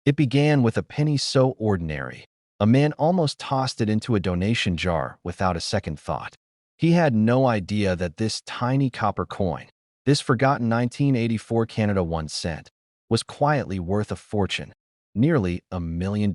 It began with a penny so ordinary. A man almost tossed it into a donation jar without a second thought. He had no idea that this tiny copper coin, this forgotten 1984 Canada 1 cent, was quietly worth a fortune, nearly $1 million.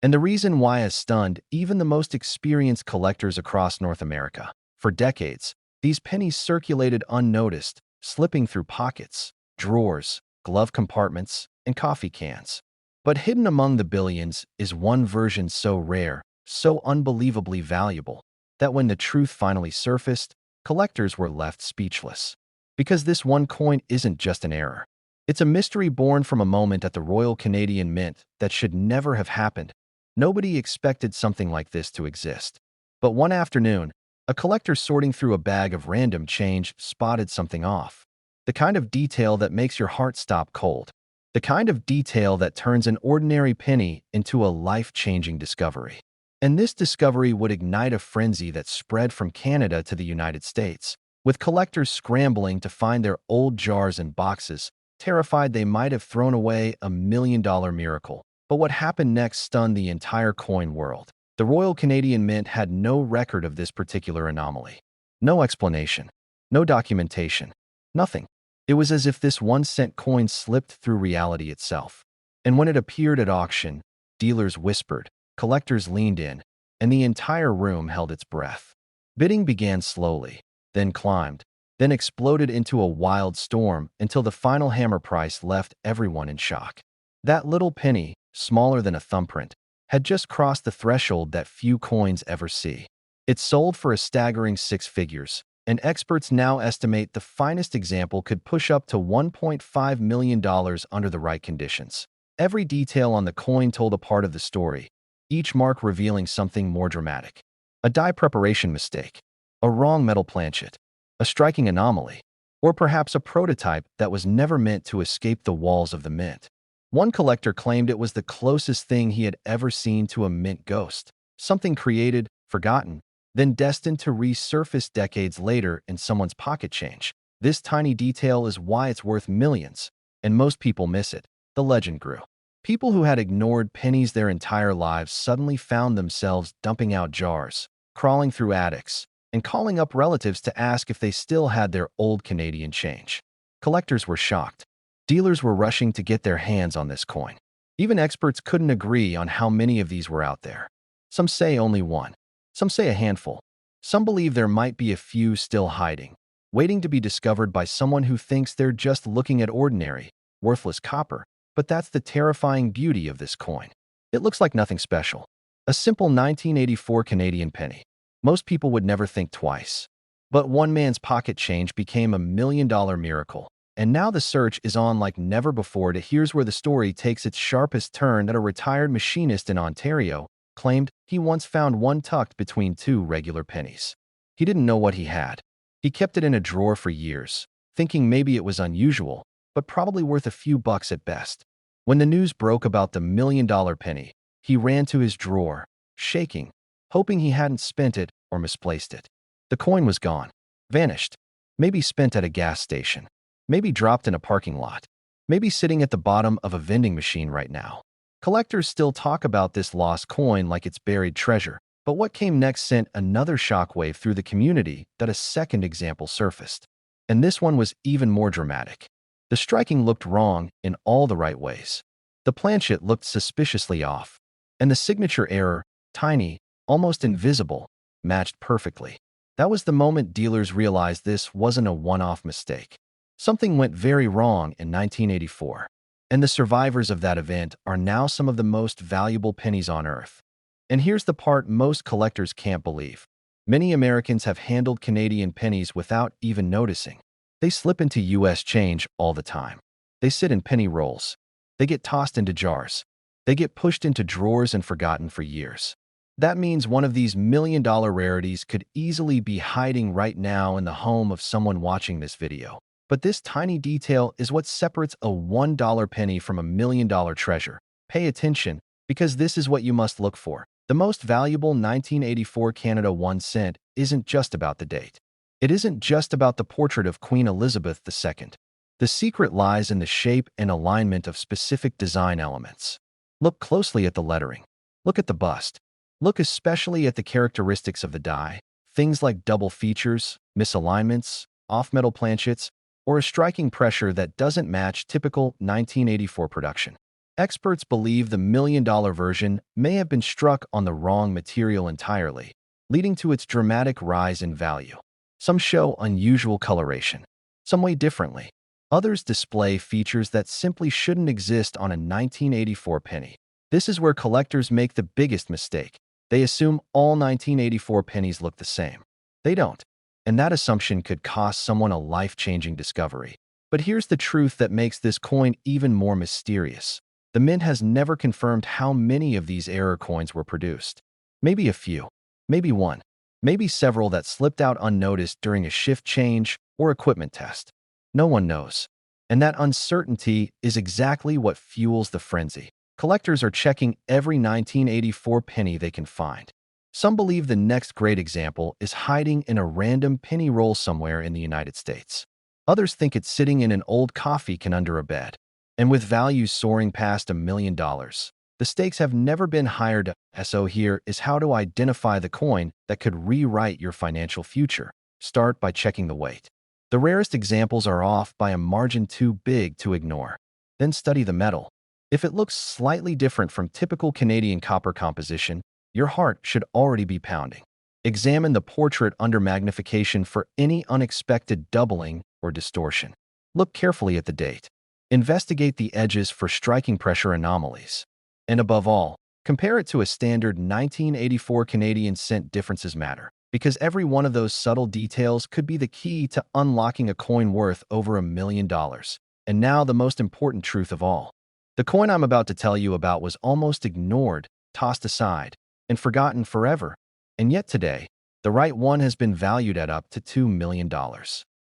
And the reason why has stunned even the most experienced collectors across North America. For decades, these pennies circulated unnoticed, slipping through pockets, drawers, glove compartments, and coffee cans. But hidden among the billions is one version so rare, so unbelievably valuable, that when the truth finally surfaced, collectors were left speechless. Because this one coin isn't just an error. It's a mystery born from a moment at the Royal Canadian Mint that should never have happened. Nobody expected something like this to exist. But one afternoon, a collector sorting through a bag of random change spotted something off. The kind of detail that makes your heart stop cold. The kind of detail that turns an ordinary penny into a life-changing discovery. And this discovery would ignite a frenzy that spread from Canada to the United States, with collectors scrambling to find their old jars and boxes, terrified they might have thrown away $1 million miracle. But what happened next stunned the entire coin world. The Royal Canadian Mint had no record of this particular anomaly. No explanation. No documentation. Nothing. It was as if this 1 cent coin slipped through reality itself. And when it appeared at auction, dealers whispered, collectors leaned in, and the entire room held its breath. Bidding began slowly, then climbed, then exploded into a wild storm until the final hammer price left everyone in shock. That little penny, smaller than a thumbprint, had just crossed the threshold that few coins ever see. It sold for a staggering 6 figures, and experts now estimate the finest example could push up to $1.5 million under the right conditions. Every detail on the coin told a part of the story, each mark revealing something more dramatic. A die preparation mistake, a wrong metal planchet, a striking anomaly, or perhaps a prototype that was never meant to escape the walls of the mint. One collector claimed it was the closest thing he had ever seen to a mint ghost, something created, forgotten, then destined to resurface decades later in someone's pocket change. This tiny detail is why it's worth millions, and most people miss it. The legend grew. People who had ignored pennies their entire lives suddenly found themselves dumping out jars, crawling through attics, and calling up relatives to ask if they still had their old Canadian change. Collectors were shocked. Dealers were rushing to get their hands on this coin. Even experts couldn't agree on how many of these were out there. Some say only one. Some say a handful. Some believe there might be a few still hiding, waiting to be discovered by someone who thinks they're just looking at ordinary, worthless copper. But that's the terrifying beauty of this coin. It looks like nothing special. A simple 1984 Canadian penny. Most people would never think twice. But one man's pocket change became $1 million miracle. And now the search is on like never before. Here's where the story takes its sharpest turn. That a retired machinist in Ontario claimed he once found one tucked between 2 regular pennies. He didn't know what he had. He kept it in a drawer for years, thinking maybe it was unusual, but probably worth a few bucks at best. When the news broke about the $1 million penny, he ran to his drawer, shaking, hoping he hadn't spent it or misplaced it. The coin was gone, vanished, maybe spent at a gas station, maybe dropped in a parking lot, maybe sitting at the bottom of a vending machine right now. Collectors still talk about this lost coin like it's buried treasure, but what came next sent another shockwave through the community that a second example surfaced. And this one was even more dramatic. The striking looked wrong in all the right ways. The planchet looked suspiciously off, and the signature error, tiny, almost invisible, matched perfectly. That was the moment dealers realized this wasn't a one-off mistake. Something went very wrong in 1984, and the survivors of that event are now some of the most valuable pennies on earth. And here's the part most collectors can't believe. Many Americans have handled Canadian pennies without even noticing. They slip into U.S. change all the time. They sit in penny rolls. They get tossed into jars. They get pushed into drawers and forgotten for years. That means one of these $1 million rarities could easily be hiding right now in the home of someone watching this video. But this tiny detail is what separates a $1 penny from $1 million treasure. Pay attention, because this is what you must look for. The most valuable 1984 Canada 1 cent isn't just about the date. It isn't just about the portrait of Queen Elizabeth II. The secret lies in the shape and alignment of specific design elements. Look closely at the lettering. Look at the bust. Look especially at the characteristics of the die, things like double features, misalignments, off-metal planchets, or a striking pressure that doesn't match typical 1984 production. Experts believe the million-dollar version may have been struck on the wrong material entirely, leading to its dramatic rise in value. Some show unusual coloration. Some weigh differently. Others display features that simply shouldn't exist on a 1984 penny. This is where collectors make the biggest mistake. They assume all 1984 pennies look the same. They don't. And that assumption could cost someone a life-changing discovery. But here's the truth that makes this coin even more mysterious. The mint has never confirmed how many of these error coins were produced. Maybe a few, maybe one, maybe several that slipped out unnoticed during a shift change or equipment test. No one knows. And that uncertainty is exactly what fuels the frenzy. Collectors are checking every 1984 penny they can find. Some believe the next great example is hiding in a random penny roll somewhere in the United States. Others think it's sitting in an old coffee can under a bed. And with values soaring past $1 million, the stakes have never been higher. So here is how to identify the coin that could rewrite your financial future. Start by checking the weight. The rarest examples are off by a margin too big to ignore. Then study the metal. If it looks slightly different from typical Canadian copper composition, your heart should already be pounding. Examine the portrait under magnification for any unexpected doubling or distortion. Look carefully at the date. Investigate the edges for striking pressure anomalies. And above all, compare it to a standard 1984 Canadian cent. Differences matter, because every one of those subtle details could be the key to unlocking a coin worth over $1 million. And now the most important truth of all. The coin I'm about to tell you about was almost ignored, tossed aside, and forgotten forever. And yet today, the right one has been valued at up to $2 million.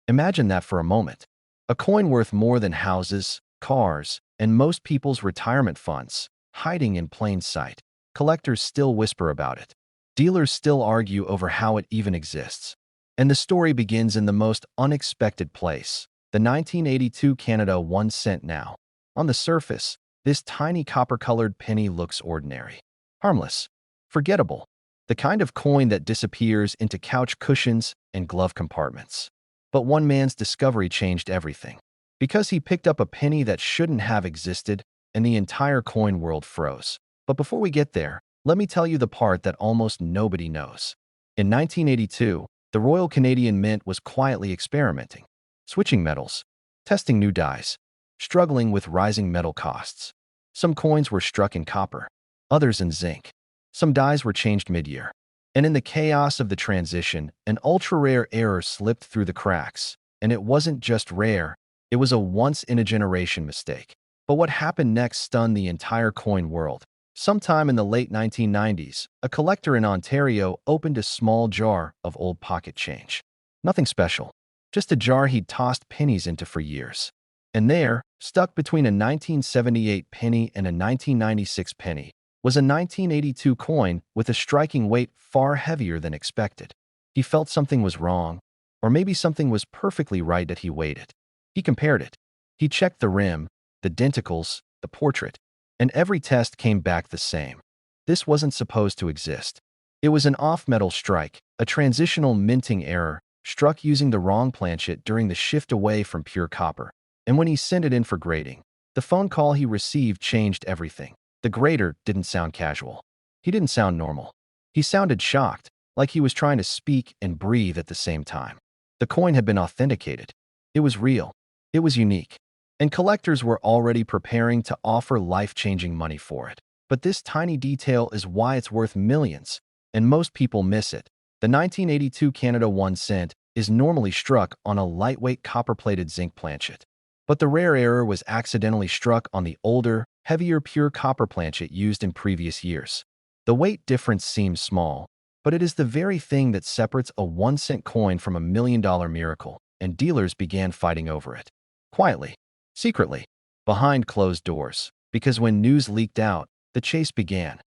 Imagine that for a moment. A coin worth more than houses, cars, and most people's retirement funds, hiding in plain sight. Collectors still whisper about it. Dealers still argue over how it even exists. And the story begins in the most unexpected place. The 1982 Canada 1 cent now. On the surface, this tiny copper-colored penny looks ordinary. Harmless. Forgettable. The kind of coin that disappears into couch cushions and glove compartments. But one man's discovery changed everything. Because he picked up a penny that shouldn't have existed, and the entire coin world froze. But before we get there, let me tell you the part that almost nobody knows. In 1982, the Royal Canadian Mint was quietly experimenting, switching metals, testing new dies, struggling with rising metal costs. Some coins were struck in copper, others in zinc. Some dies were changed mid-year. And in the chaos of the transition, an ultra-rare error slipped through the cracks. And it wasn't just rare, it was a once-in-a-generation mistake. But what happened next stunned the entire coin world. Sometime in the late 1990s, a collector in Ontario opened a small jar of old pocket change. Nothing special, just a jar he'd tossed pennies into for years. And there, stuck between a 1978 penny and a 1996 penny, was a 1982 coin with a striking weight far heavier than expected. He felt something was wrong, or maybe something was perfectly right that he weighed it. He compared it. He checked the rim, the denticles, the portrait, and every test came back the same. This wasn't supposed to exist. It was an off-metal strike, a transitional minting error, struck using the wrong planchet during the shift away from pure copper. And when he sent it in for grading, the phone call he received changed everything. The grader didn't sound casual. He didn't sound normal. He sounded shocked, like he was trying to speak and breathe at the same time. The coin had been authenticated. It was real. It was unique. And collectors were already preparing to offer life-changing money for it. But this tiny detail is why it's worth millions, and most people miss it. The 1982 Canada 1 cent is normally struck on a lightweight copper-plated zinc planchet. But the rare error was accidentally struck on the older, heavier pure copper planchet used in previous years. The weight difference seems small, but it is the very thing that separates a 1 cent coin from a $1 million miracle, and dealers began fighting over it. Quietly. Secretly, behind closed doors, because when news leaked out, the chase began.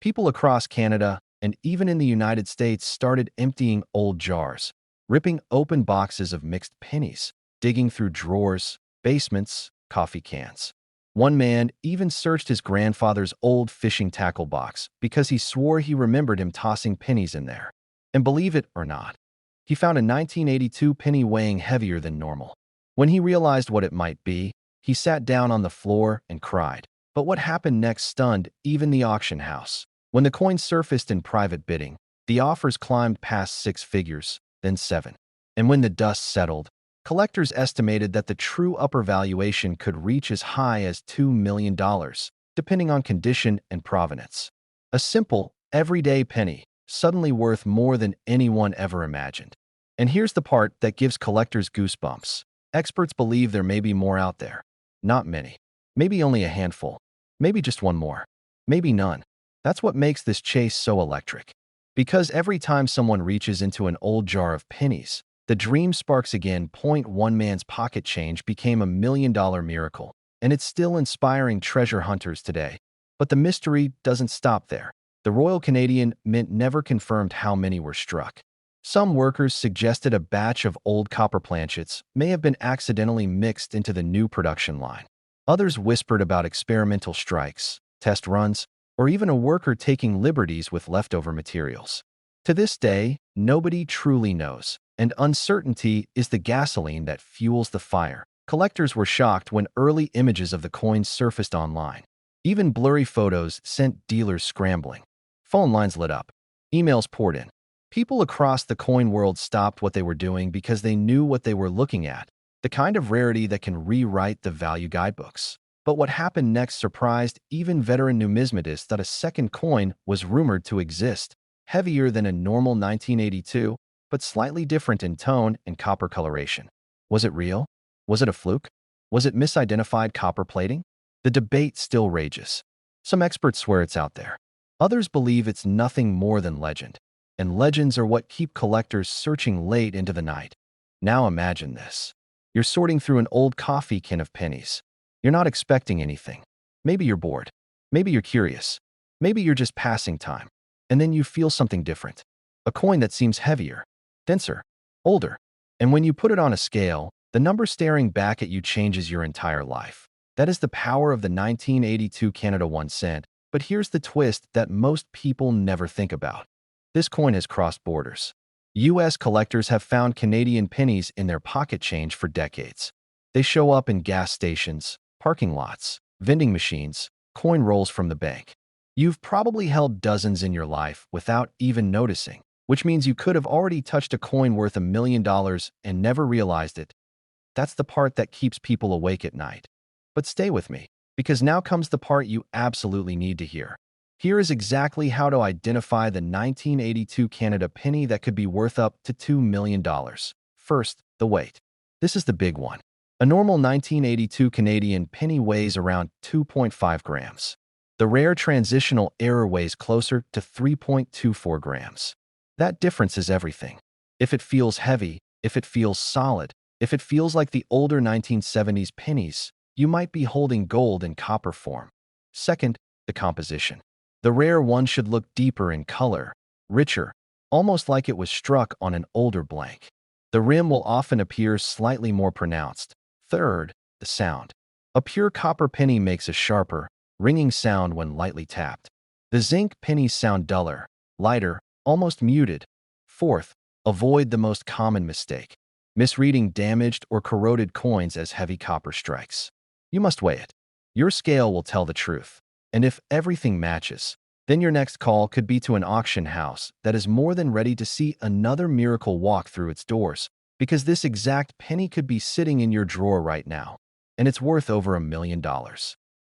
People across Canada and even in the United States started emptying old jars, ripping open boxes of mixed pennies, digging through drawers, basements, coffee cans. One man even searched his grandfather's old fishing tackle box because he swore he remembered him tossing pennies in there. And believe it or not, he found a 1982 penny weighing heavier than normal. When he realized what it might be, he sat down on the floor and cried. But what happened next stunned even the auction house. When the coin surfaced in private bidding, the offers climbed past 6 figures, then 7. And when the dust settled, collectors estimated that the true upper valuation could reach as high as $2 million, depending on condition and provenance. A simple, everyday penny, suddenly worth more than anyone ever imagined. And here's the part that gives collectors goosebumps. Experts believe there may be more out there. Not many. Maybe only a handful. Maybe just one more. Maybe none. That's what makes this chase so electric. Because every time someone reaches into an old jar of pennies, the dream sparks again. One man's pocket change became a $1 million miracle, and it's still inspiring treasure hunters today. But the mystery doesn't stop there. The Royal Canadian Mint never confirmed how many were struck. Some workers suggested a batch of old copper planchets may have been accidentally mixed into the new production line. Others whispered about experimental strikes, test runs, or even a worker taking liberties with leftover materials. To this day, nobody truly knows, and uncertainty is the gasoline that fuels the fire. Collectors were shocked when early images of the coins surfaced online. Even blurry photos sent dealers scrambling. Phone lines lit up. Emails poured in. People across the coin world stopped what they were doing because they knew what they were looking at, the kind of rarity that can rewrite the value guidebooks. But what happened next surprised even veteran numismatists. That a second coin was rumored to exist, heavier than a normal 1982, but slightly different in tone and copper coloration. Was it real? Was it a fluke? Was it misidentified copper plating? The debate still rages. Some experts swear it's out there. Others believe it's nothing more than legend. And legends are what keep collectors searching late into the night. Now imagine this. You're sorting through an old coffee can of pennies. You're not expecting anything. Maybe you're bored. Maybe you're curious. Maybe you're just passing time. And then you feel something different. A coin that seems heavier, denser, older. And when you put it on a scale, the number staring back at you changes your entire life. That is the power of the 1982 Canada 1 cent. But here's the twist that most people never think about. This coin has crossed borders. U.S. collectors have found Canadian pennies in their pocket change for decades. They show up in gas stations, parking lots, vending machines, coin rolls from the bank. You've probably held dozens in your life without even noticing, which means you could have already touched a coin worth $1 million and never realized it. That's the part that keeps people awake at night. But stay with me, because now comes the part you absolutely need to hear. Here is exactly how to identify the 1982 Canada penny that could be worth up to $2 million. First, the weight. This is the big one. A normal 1982 Canadian penny weighs around 2.5 grams. The rare transitional error weighs closer to 3.24 grams. That difference is everything. If it feels heavy, if it feels solid, if it feels like the older 1970s pennies, you might be holding gold in copper form. Second, the composition. The rare one should look deeper in color, richer, almost like it was struck on an older blank. The rim will often appear slightly more pronounced. Third, the sound. A pure copper penny makes a sharper, ringing sound when lightly tapped. The zinc pennies sound duller, lighter, almost muted. Fourth, avoid the most common mistake: misreading damaged or corroded coins as heavy copper strikes. You must weigh it. Your scale will tell the truth. And if everything matches, then your next call could be to an auction house that is more than ready to see another miracle walk through its doors, because this exact penny could be sitting in your drawer right now, and it's worth over $1 million.